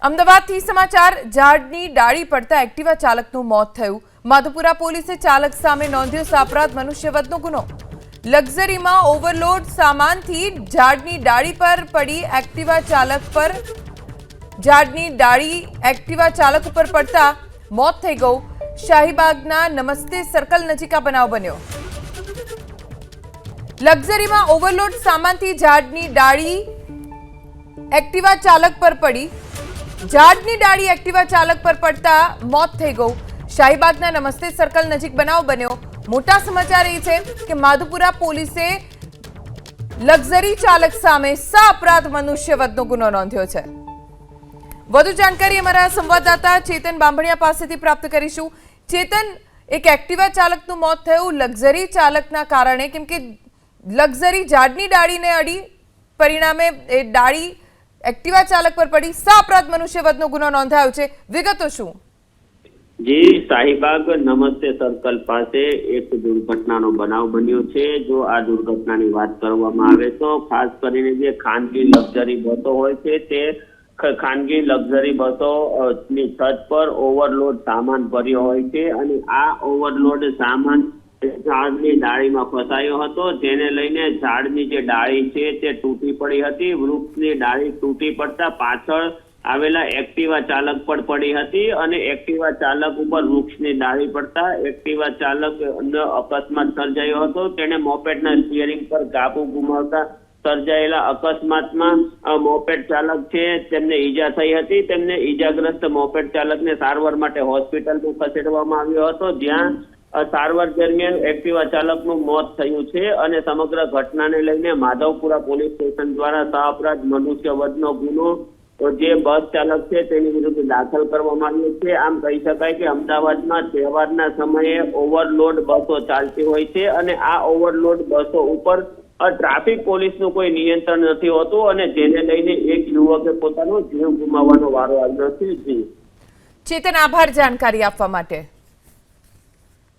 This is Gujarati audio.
અમદાવાદથી સમાચાર ઝાડની ડાળી પડતા એક્ટિવા ચાલકનું મોત થયું। માધુપુરા પોલીસે ચાલક સામે નોંધ્યો સાપરાધ મનુષ્યવધનો ગુનો। લક્ઝરીમાં ઓવરલોડ સામાનથી ઝાડની ડાળી પર પડી એક્ટિવા ચાલક ઉપર પડતા મોત થઈ ગયું। શાહીબાગના નમસ્તે સર્કલ નજીક આ બનાવ બન્યો। લક્ઝરીમાં ઓવરલોડ સામાનથી ઝાડની ડાળી એક્ટિવા ચાલક પર પડી એક્ટિવા ચાલક પર પડતા મોત થઈ ગયું। શાહીબાગના નમસ્તે સર્કલ નજીક બનાવ બન્યો। મોટા સમાચાર એ છે કે માધુપુરા પોલીસે લક્ઝરી ચાલક સામે સાપરાધ મનુષ્યવધનો ગુનો નોંધ્યો છે। વધુ જાણકારી અમારા સંવાદદાતા ચેતન બાંભણિયા પાસેથી પ્રાપ્ત કરીશું। ચેતન, એક એક્ટિવા ચાલકનું મોત થયું લક્ઝરી ચાલકના કારણે, કેમ કે લક્ઝરી ઝાડની ડાળીને અડી, પરિણામે એ ડાળી એક્ટિવા ચાલક પર પડી। સાપરાધ મનુષ્યવધનો ગુનો નોંધાયો છે, વિગતો શું? જી, શાહીબાગ નમસ્તે સર્કલ પાસે એક દુર્ઘટનાનો બનાવ બન્યો છે। જો આ દુર્ઘટનાની વાત કરવામાં આવે તો ખાસ કરીને જે ખાનગી લક્ઝરી બસો હોય છે તે ખાનગી લક્ઝરી બસો ની છત પર ઓવરલોડ સામાન ભર્યો હોય છે અને આ ઓવરલોડ સામાન ઝાડની ડાળીમાં ફસાયો હતો, જેને લઈને ઝાડની જે ડાળી છે તે તૂટી પડી હતી। વૃક્ષની ડાળી તૂટી પડતા પાછળ આવેલા એક્ટિવા ચાલક પર પડી હતી અને એક્ટિવા ચાલક ઉપર વૃક્ષની ડાળી પડતા એક્ટિવા ચાલક અકસ્માત સર્જાયો હતો। તેણે મોપેડના સ્ટીયરિંગ પર કાબુ ગુમાવતા સર્જાયેલા અકસ્માતમાં મોપેડ ચાલક છે તેમને ઈજા થઈ હતી। તેમને ઈજાગ્રસ્ત મોપેડ ચાલકને સારવાર માટે હોસ્પિટલમાં ખસેડવામાં આવ્યો હતો, જ્યાં સારવાર દરમિયાન એક્ટિવા ચાલકનું મોત થયું છે અને સમગ્ર ઘટનાને લઈને માધવપુરા પોલીસ સ્ટેશન દ્વારા સહઅપરાધ મનુષ્યવધનો ગુનો જે બસ ચાલક છે તેની વિરુદ્ધ દાખલ કરવામાં આવ્યો છે। આમ કહી શકાય કે અમદાવાદમાં તહેવારના સમયે ઓવરલોડ બસો ચાલતી હોય છે અને આ ઓવરલોડ બસો ઉપર ટ્રાફિક પોલીસનું કોઈ નિયંત્રણ નથી હોતું અને જેને લઈને એક યુવકે પોતાનો જીવ ગુમાવવાનો વારો આવ્યો છે। ચેતન, આભાર જાણકારી આપવા માટે।